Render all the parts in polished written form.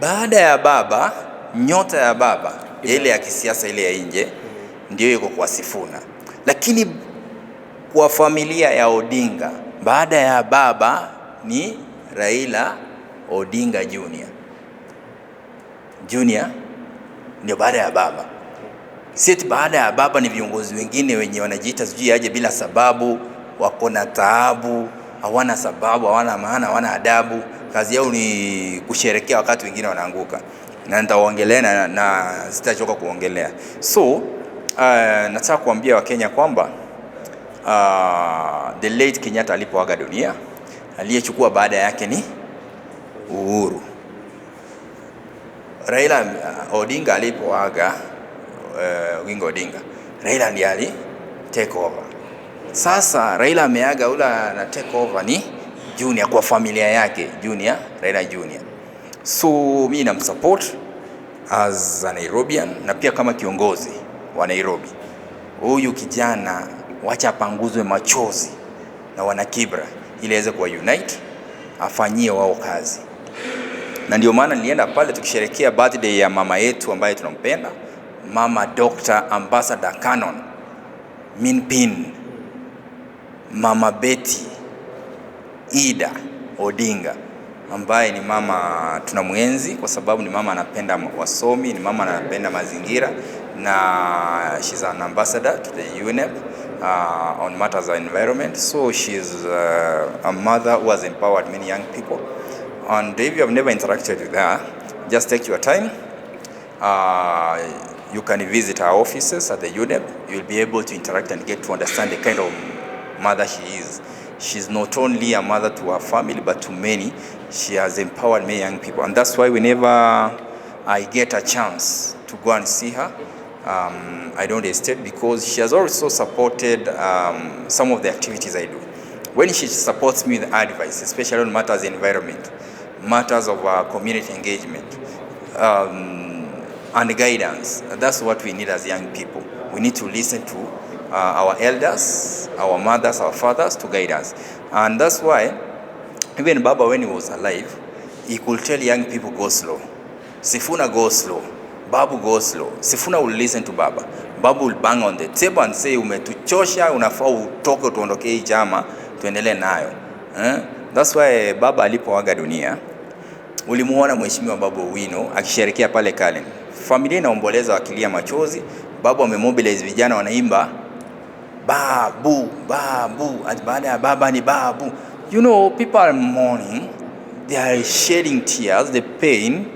Baada ya baba, nyota ya baba ile ya kisiasa ile ya nje ndio iko kwa Sifuna, lakini kwa familia ya Odinga baada ya baba ni Raila Odinga Junior ndio baada ya baba. Sisi baada ya baba ni viongozi wengine wenye wanajiita sijui aje bila sababu, wako na taabu, hawana sababu, hawana maana, hawana adabu. Kazi yao ni kusherekea wakati wengine wanaanguka. Na nitaongelea na sitachoka kuongelea. So nataka kuambia Wakenya kwamba the late Kenyatta alipoaga dunia, aliyechukua baada yake ni Uhuru. Raila Odinga alipoaga Odinga, Raila ndiye ali take over. Sasa Raila ameaga, ula na take over ni Junior kwa familia yake, Raila Junior. So mimi namsupport as a Nairobian na pia kama kiongozi wa Nairobi. Huyu kijana wacha apanguzwe machozi na wana Kibra ili aweze kuwa unite, afanyie wao kazi. Na ndio maana nilienda pale tukisherehekea birthday ya mama yetu ambaye tunampenda, Mama Dr. Ambassador Canon Minpin, Mama Betty Ida Odinga, ambaye ni mama tunamwenzi kwa sababu ni mama anapenda wasomi, ni mama anapenda mazingira, na she's an ambassador to the UNEP on matters of environment. So she's a mother who has empowered many young people. And if you have never interacted with her, just take your time. You can visit her offices at the UNEP. You'll be able to interact and get to understand the kind of mother she is. She's not only a mother to her family, but to many. She has empowered many young people. And that's why whenever I get a chance to go and see her, I don't hesitate, because she has also supported some of the activities I do. When she supports me with advice, especially on matters of environment, matters of community engagement, and guidance, that's what we need as young people. We need to listen to our elders, our mothers, our fathers to guide us. And that's why even Baba, when he was alive, he could tell young people, go slow. Sifuna, go slow. Babu, go slow. Sifuna will listen to Baba. Babu will bang on the table and say, umetuchosha, unafaa utoke tuondoke hii chama, tuendelee nayo. That's why Baba alipoaga dunia, ulimuona Mheshimiwa Babu Owino akisherehekea pale Kalen. Familia inaomboleza wakilia machozi. Babu amemobilize vijana wanaimba babu, babu, baada ya baba ni babu. You know, people are mourning, they are shedding tears, the pain,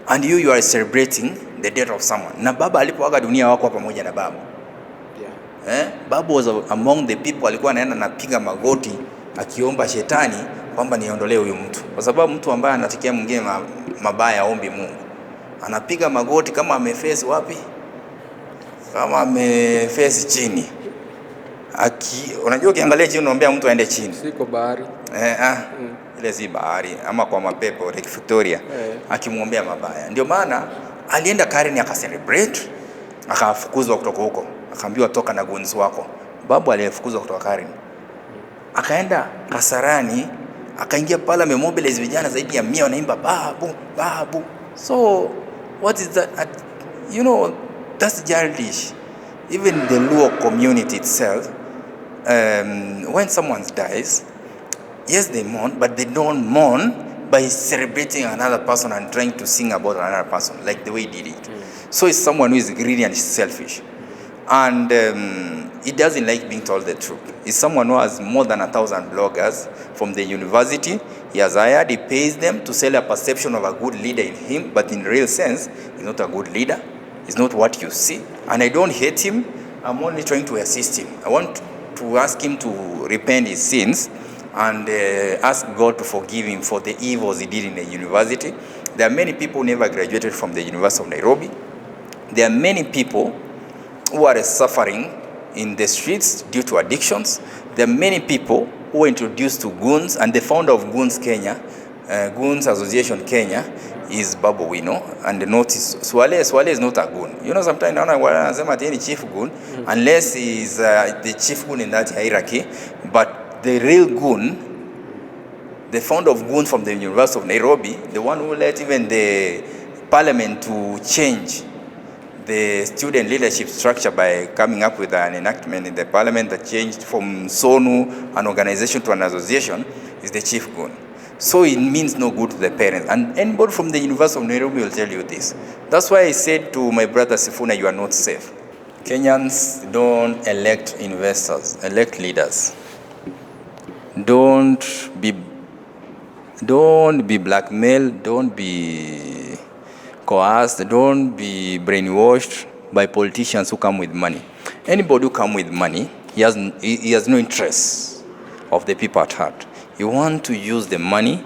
and you are celebrating the death of someone. Na baba alipoaga dunia wako pamoja na babu. Babu was among the people alikuwa anaenda napiga magoti akiomba shetani kwamba niondolee huyu mtu. Kwa sababu mtu ambaye anatikia mwingine mabaya aombi Mungu, anapiga magoti kama ameface wapi? Kama ameface chini. Unajua ukiangalia chini unaombea mtu aende chini. Siko bahari. Ile si bahari ama kwa mapepo Lake Victoria. Akimwombea mabaya. Ndio maana alienda Karen akacelebrate, akafukuzwa kutoka huko. Akaambiwa toka na guns wako. Babu aliyefukuzwa kutoka Karen. Akaenda Kasarani, akaingia pale amemobilize vijana zaidi ya 100 wanaimba babu, babu. So what is that? You know, that's childish. Even the Luo community itself, when someone dies, yes, they mourn, but they don't mourn by celebrating another person and trying to sing about another person, like the way he did it. So it's someone who is greedy and selfish. And he doesn't like being told the truth. He's someone who has more than 1,000 bloggers from the university. He has hired, he pays them to sell a perception of a good leader in him, but in real sense, he's not a good leader. It's not what you see. And I don't hate him. I'm only trying to assist him. I want to ask him to repent his sins and ask God to forgive him for the evils he did in the university. There are many people who never graduated from the University of Nairobi. There are many people who are suffering in the streets due to addictions. There are many people who were introduced to goons, and the founder of Goons Kenya, Goons Association Kenya, is Babu Owino. And the notice, Swale is not a goon. You know, sometimes wanasema ati ni chief goon, unless he is the chief goon in that hierarchy. But the real goon, the founder of goons from the University of Nairobi, the one who led even the parliament to change the student leadership structure by coming up with an enactment in the parliament that changed from SONU, an organization, to an association, is the chief goon. So it means no good to the parents. And anybody from the University of Nairobi will tell you this. That's why I said to my brother Sifuna, you are not safe. Kenyans, don't elect investors, elect leaders. Don't be blackmailed, don't be coerced, don't be brainwashed by politicians who come with money. Anybody who come with money, he has no interest of the people at heart. You want to use the money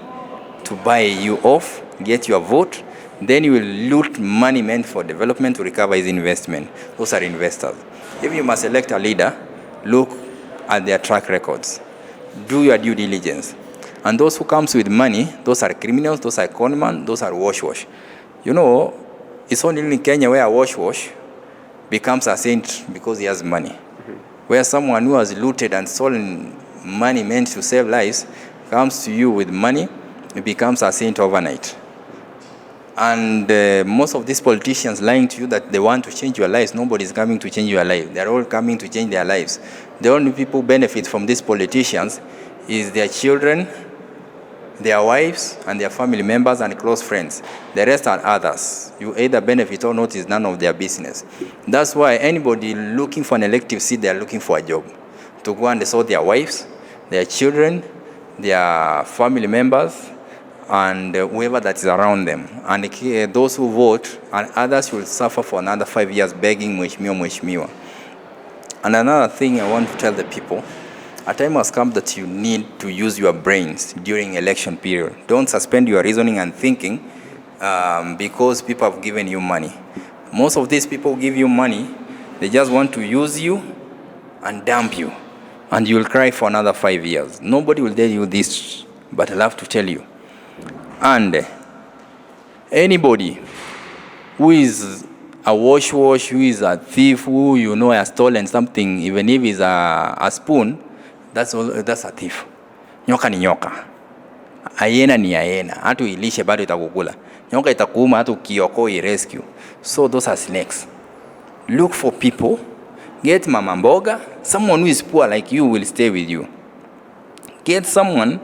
to buy you off, get your vote, then you will loot money meant for development to recover his investment. Those are investors. If you must elect a leader, look at their track records. Do your due diligence. And those who comes with money, those are criminals, those are conmen, those are wash. You know, it's only in Kenya where a wash becomes a saint because he has money. Where someone who has looted and stolen money meant to save lives comes to you with money, it becomes a saint overnight. And most of these politicians lying to you that they want to change your lives, nobody's coming to change your life. They're all coming to change their lives. The only people who benefit from these politicians is their children, their wives, and their family members and close friends. The rest are others. You either benefit or not is none of their business. That's why anybody looking for an elective seat, they are looking for a job. To go and sort their wives, their children, their family members, and whoever that is around them. And those who vote, and others will suffer for another 5 years begging mheshimiwa. And another thing I want to tell the people, a time has come that you need to use your brains during election period. Don't suspend your reasoning and thinking because people have given you money. Most of these people give you money, they just want to use you and dump you. And you will cry for another 5 years. Nobody will tell you this, but I'll have to tell you. And anybody who is a wash, who is a thief, who you know has stolen something, even if it's a spoon, that's a thief. Nyoka ni nyoka. Hyena ni hyena. Hata uilishe bado itakukula. Nyoka itakuuma hata ukioko rescue. So those are snakes. Look for people. Get mama mboga. Someone who is poor like you will stay with you. Get someone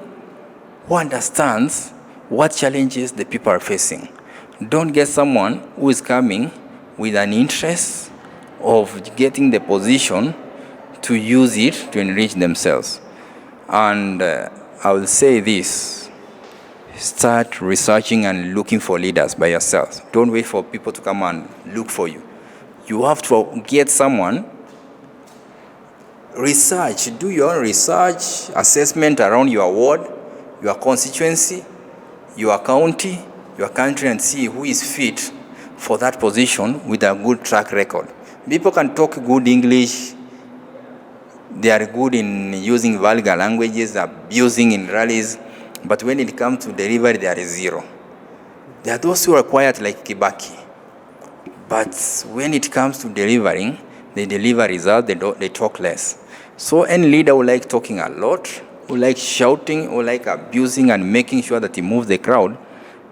who understands what challenges the people are facing. Don't get someone who is coming with an interest of getting the position to use it to enrich themselves. And I will say this, start researching and looking for leaders by yourself. Don't wait for people to come and look for you. You have to get someone, research, do your own research, assessment around your ward, your constituency, your county, your country, and see who is fit for that position with a good track record. People can talk good English, they are good in using vulgar languages, abusing in rallies, but when it comes to delivery, they are zero. There are those who are quiet like Kibaki, but when it comes to delivering, they deliver results, they talk less. So any leader who like talking a lot, who like shouting, who like abusing and making sure that he moves the crowd,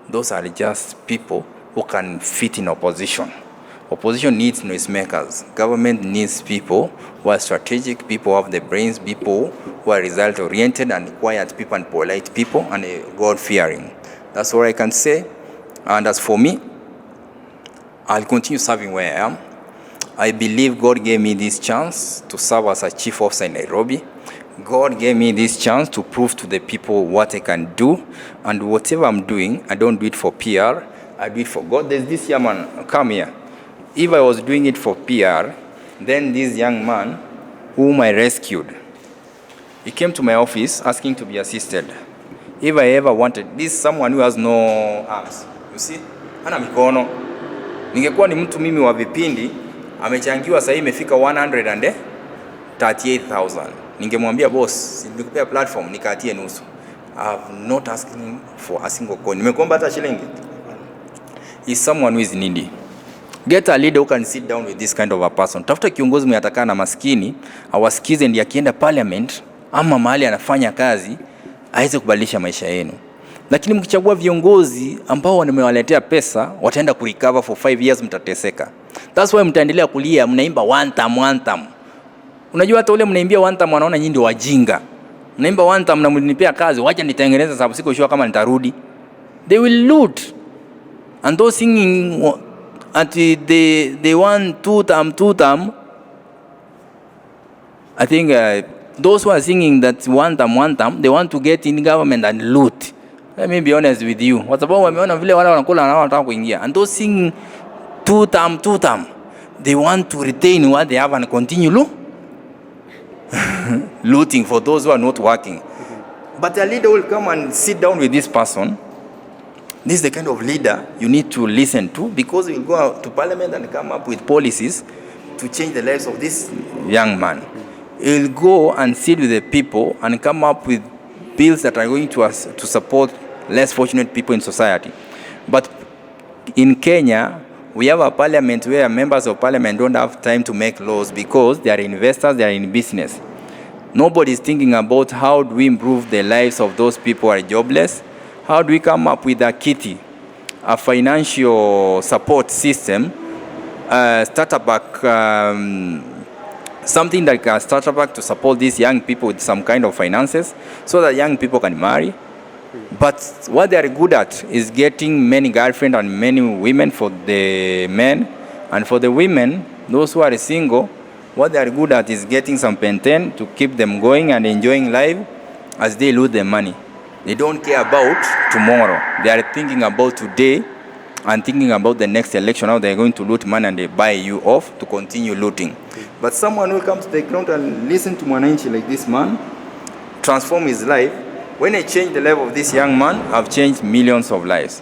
those are just people who can fit in opposition. Opposition needs noisemakers. Government needs people who are strategic, people who have the brains, people who are result-oriented and quiet people and polite people and God-fearing. That's what I can say. And as for me, I'll continue serving where I am. I believe God gave me this chance to serve as a chief officer in Nairobi. God gave me this chance to prove to the people what I can do. And whatever I'm doing, I don't do it for PR. I do it for God. There's this young man, come here. If I was doing it for PR, then this young man, whom I rescued, he came to my office asking to be assisted. If I ever wanted, this is someone who has no arms. You see? Hana mikono. Ningekuwa ni mtu mimi wa vipindi, amechangiwa sasa imefika 138,000. Ningemwambia boss, nilikupea platform nikatie nusu. I have not asking for a single coin. Nimekuomba hata shilingi. Is someone who is needy. Get a leader who can sit down with this kind of a person. Tafuta kiongozi mwenye atakaa na maskini, awasikize ndiye akienda parliament ama mahali anafanya kazi, aweze kubadilisha maisha yenu. Lakini mkichagua viongozi ambao wamewaletea pesa, wataenda kurecover for 5 years, mtateseka. That's why mtaendelea kulia, mnaimba one time. Unajua hata ule mnaimbia one time wanaona nyinyi ndio wajinga. Mnaimba one time na mnipea kazi, wacha nitengeneza sababu siko sure kama nitarudi. They will loot. And those singing at they want two time. I think those who are singing that one time, they want to get in government and loot. Let me be honest with you. Kwa sababu wameona vile wale wanakula na wanataka kuingia. And those singing two time, they want to retain what they have and continue looting for those who are not working. But a leader will come and sit down with this person. This is the kind of leader you need to listen to, because he will go out to parliament and come up with policies to change the lives of this young man. He will go and sit with the people and come up with bills that are going to support less fortunate people in society. But in Kenya, we have a parliament where members of parliament don't have time to make laws because they are investors, they are in business. Nobody is thinking about how do we improve the lives of those people who are jobless. How do we come up with a kitty, a financial support system, starter back, something that can starter back to support these young people with some kind of finances so that young people can marry. But what they are good at is getting many girlfriends and many women for the men. And for the women, those who are single, what they are good at is getting some penten to keep them going and enjoying life as they lose their money. They don't care about tomorrow. They are thinking about today and thinking about the next election, how they are going to loot money and they buy you off to continue looting. But someone who comes to the ground and listen to Mwananchi like this man, transform his life. When I change the life of this young man, I've changed millions of lives.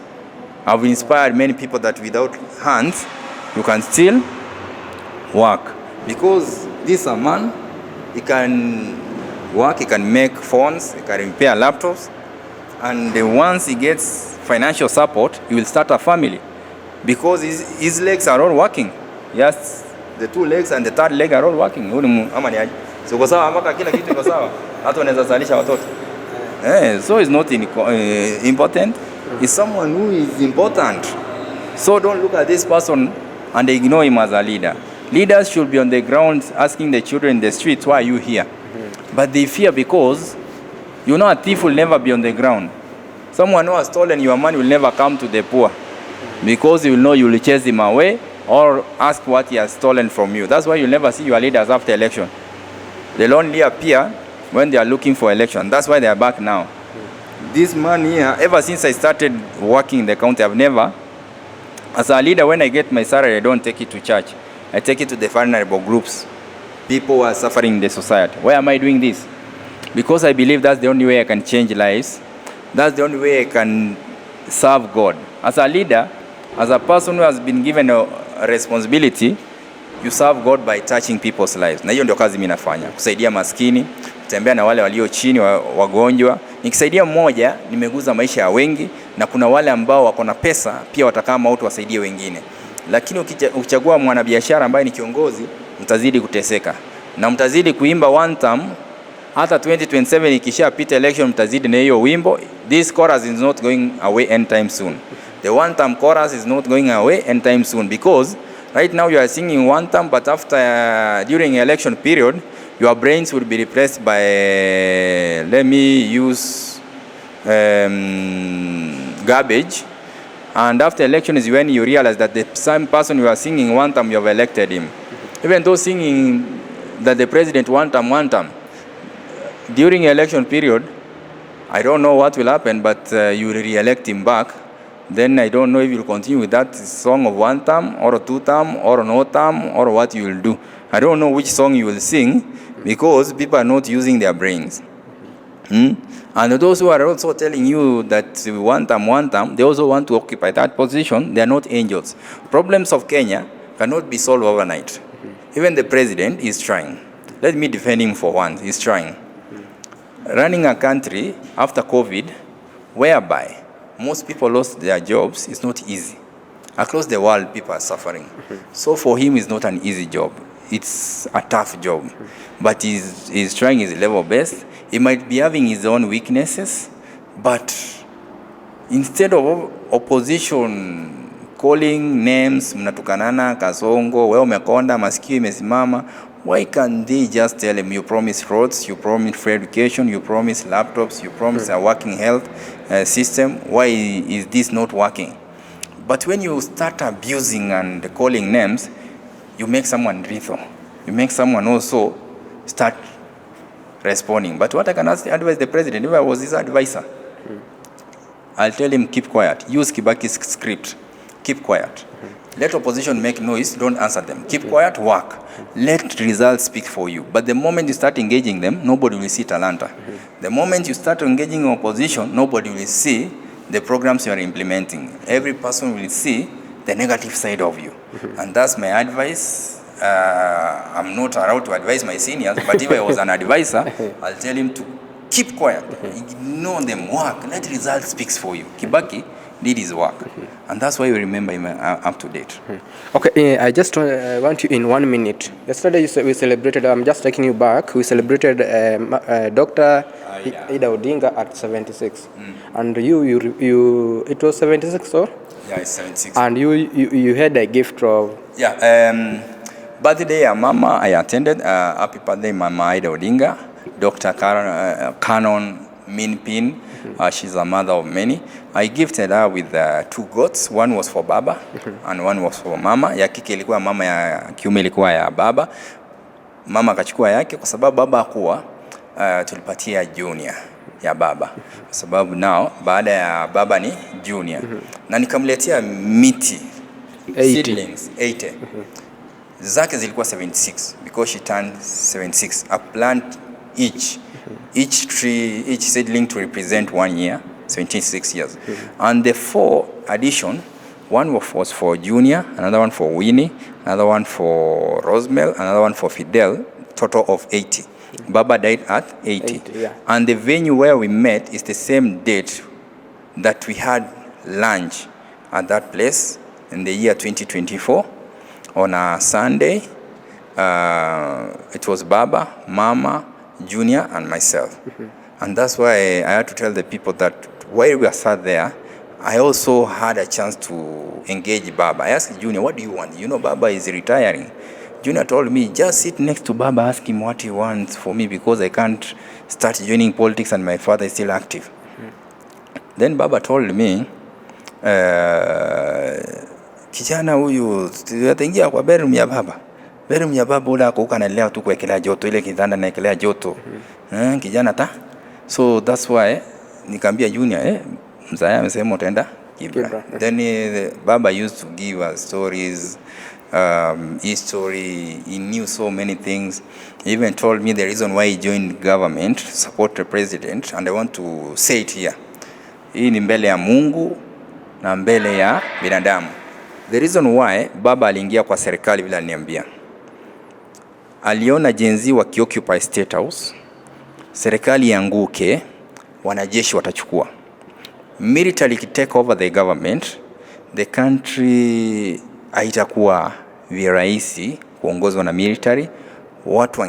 I've inspired many people that without hands, you can still work. Because this a man, he can work, he can make phones, he can repair laptops. And once he gets financial support, he will start a family. Because his legs are all working. Yes, the 2 legs and the 3rd leg are all working. So kwa sawa mpaka kila kitu iko sawa. Hata unaweza zalisha watoto. So it's not important. It's someone who is important. So don't look at this person and ignore him as a leader. Leaders should be on the ground asking the children in the streets, why are you here? But they fear because a thief will never be on the ground. Someone who has stolen your money will never come to the poor because he will know you will chase him away or ask what he has stolen from you. That's why you'll never see your leaders after election. They'll only appear when they are looking for election. That's why they are back now. This man here, ever since I started working in the county, I've never, as a leader, when I get my salary, I don't take it to church. I take it to the vulnerable groups, people who are suffering in the society. Why am I doing this? Because I believe that's the only way I can change lives. That's the only way I can serve God. As a leader, as a person who has been given a responsibility, you serve God by touching people's lives. Na hiyo ndio kazi mimi nafanya. Kusaidia maskini, kutembea na wale walio chini, wagonjwa. Nikisaidia mmoja, nimeguza maisha ya wengi, na kuna wale ambao wako na pesa pia watakaa mauti wasaidie wengine. Lakini ukichagua mwanabiashara ambaye ni kiongozi, mtazidi kuteseka. Na mtazidi kuimba one time, hata 2027 ikishapita election mtazidi na hiyo wimbo. This chorus is not going away anytime soon. The one time chorus is not going away anytime soon, because right now you are singing one time, but after during election period, your brains will be replaced by let me use garbage. And after election is when you realize that the same person you are singing one time, you have elected him. Even though singing that the president one time, during election period, I don't know what will happen, but you will re-elect him back. Then I don't know if you will continue with that song of one time or 2 time or no time or what you will do. I don't know which song you will sing because people are not using their brains. And those who are also telling you that one time, they also want to occupy that position. They are not angels. Problems of Kenya cannot be solved overnight. Even the president is trying. Let me defend him for once. He's trying. Running a country after COVID, whereby most people lost their jobs, is not easy. Across the world, people are suffering. So for him, it's not an easy job. it's a tough job, but he's trying his level best. He might be having his own weaknesses, but instead of opposition calling names, mnatukanana, Kasongo, wewe umekonda, masikio imesimama, why can't they just tell him, you promise roads, you promise free education, you promise laptops, you promise a working health system, why is this not working? But when you start abusing and calling names, you make someone lethal. You make someone also start responding. But what I can advise the president, if I was his advisor, I'll tell him, keep quiet. Use Kibaki's script. Keep quiet. Let opposition make noise, don't answer them. Keep quiet, work. Let results speak for you. But the moment you start engaging them, nobody will see Talanta. The moment you start engaging opposition, nobody will see the programs you are implementing. Every person will see the negative side of you. And that's my advice. I'm not allowed to advise my seniors, but if I was an advisor, I'll tell him to keep quiet, ignore them, work, let results speak for you. Kibaki did his work, and that's why you remember him up to date. Okay, I just want you in 1 minute. Yesterday we celebrated, I'm just taking you back, we celebrated Dr. Ida Odinga at 76. And you it was 76 or? Yeah, it's 76. And you had a gift of? Yeah, birthday ya mama, I attended. Happy birthday, Mama Ida Odinga. Dr. Canon Minpin, she's a mother of many. I gifted her with 2 goats. One was for baba and one was for mama. Ya kike ilikuwa mama, ya kiume ilikuwa ya baba. Mama akachukua yake kwa sababu baba hakuwa, tulipatia junior ya baba kwa sababu nao baada ya baba ni junior. Na nikamletea miti 80. seedlings 80. Zake zilikuwa 76 because she turned 76. A plant each tree, each seedling to represent 1 year, 76 years. And the 4 addition, one was for Junior, another one for Winnie, another one for Rosemel, another one for Fidel, total of 80. Baba died at 80. Yeah. And the venue where we met is the same date that we had lunch at that place in the year 2024 on a Sunday. It was Baba, Mama, Junior, and myself. And that's why I had to tell the people that while we were sat there, I also had a chance to engage Baba. I asked Junior, what do you want? You know, Baba is retiring. Junior told me, just sit next to Baba, ask him what he wants for me because I can't start joining politics and my father is still active. Then Baba told me, kijana huyu ataingia kwa bedroom ya baba. Bedroom ya baba ule ako analea tu kuwekelea joto, ile kitanda naekelea joto. Kijana ta. So that's why nikamwambia Junior, mzaya amesema utaenda Kibra. Then Baba used to give us stories, history. He knew so many things. He even told me the reason why he joined government to support the president, and I want to say it here. Hii ni mbele ya Mungu na mbele ya binadamu. The reason why Baba aliingia kwa serikali bila niambia. Aliona jenzi wakioccupy State House, serikali yanguke, wanajeshi watachukua. Military take over the government, the country haitakuwa virahisi kuongozwa na military. Watu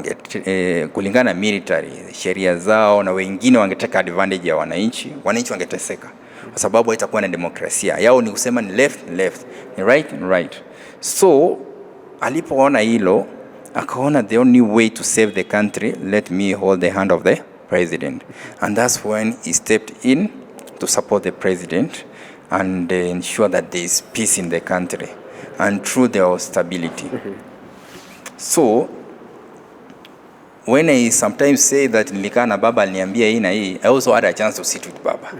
kulingana na military, sheria zao na wengine wangeteka advantage ya wananchi wangeteseka. Kwa sababu haitakuwa na demokrasia. Yao ni kusema ni left, ni right. So, alipoona hilo, akaona the only way to save the country, let me hold the hand of the president. And that's when he stepped in to support the president and ensure that there is peace in the country and through their stability. So, when I sometimes say that nilikaa na Baba aliniambia hii na hii, I also had a chance to sit with Baba.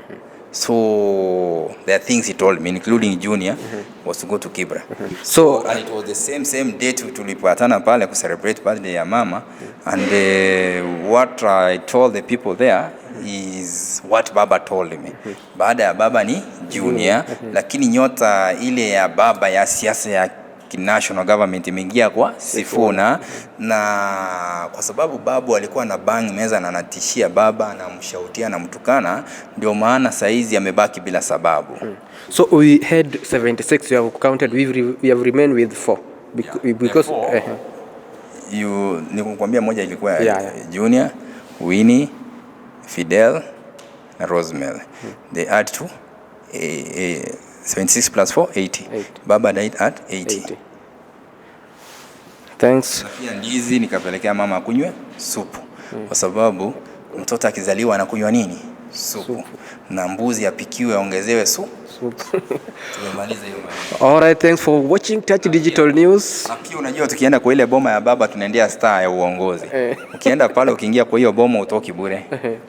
So there are things he told me, including Junior, was to go to Kibra. So and it was the same date tulipatana pale to celebrate birthday ya mama. And what I told the people there is what Baba told me. Baada ya Baba ni Junior, lakini nyota ile ya Baba ya siasa ya national government imeingia kwa Sifuna, na kwa sababu babu alikuwa na bang meza na anatishia Baba na mshautia na mtukana, ndio maana saizi amebaki bila sababu. So we had 76, you have counted, we have remained with 4 because Nikukwambia moja ilikuwa Junior, Winnie, Fidel na Rosemary. They add to 76 plus 4 80. Baba died at 80. Thanks. Pia ndizi nikapelekea mama akunywe supu. Kwa sababu mtoto akizaliwa anakunywa nini? Supu. Na mbuzi apikiwe aongezewe supu. Tumemaliza hiyo maneno. All right, thanks for watching Touch Digital News. Pia unajua tukienda kwa ile boma ya baba tunaendea star ya uongozi. Ukienda pale ukiingia kwa hiyo boma utoki bure.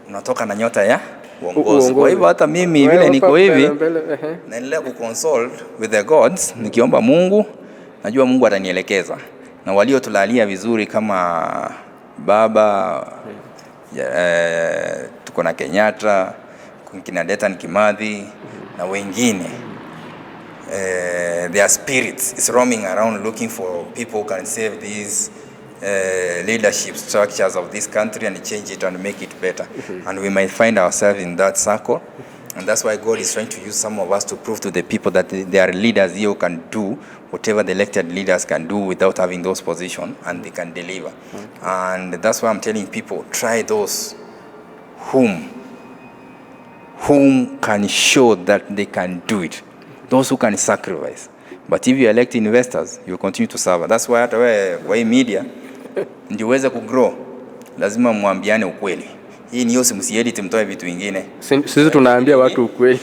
Unatoka na nyota ya uongozi. Kwa hivyo hata mimi vile niko hivi naendelea kuconsult with the gods nikiomba Mungu, najua Mungu atanielekeza. Na waliotulalia vizuri kama baba tuko na Kenyatta, kina Detan Kimathi na wengine, their spirits is roaming around looking for people who can save these leadership structures of this country and change it and make it better. And we might find ourselves in that circle. And that's why God is trying to use some of us to prove to the people that there are leaders here who can do whatever the elected leaders can do without having those positions, and they can deliver. And that's why I'm telling people, try those whom can show that they can do it. Those who can sacrifice. But if you elect investors, you continue to suffer. That's why hata wewe kwa hii media ndio uweze kugrow, lazima muambiane ukweli. Hii ni yosi msiedit mtoe vitu vingine. Sisi tunaambia watu ukweli.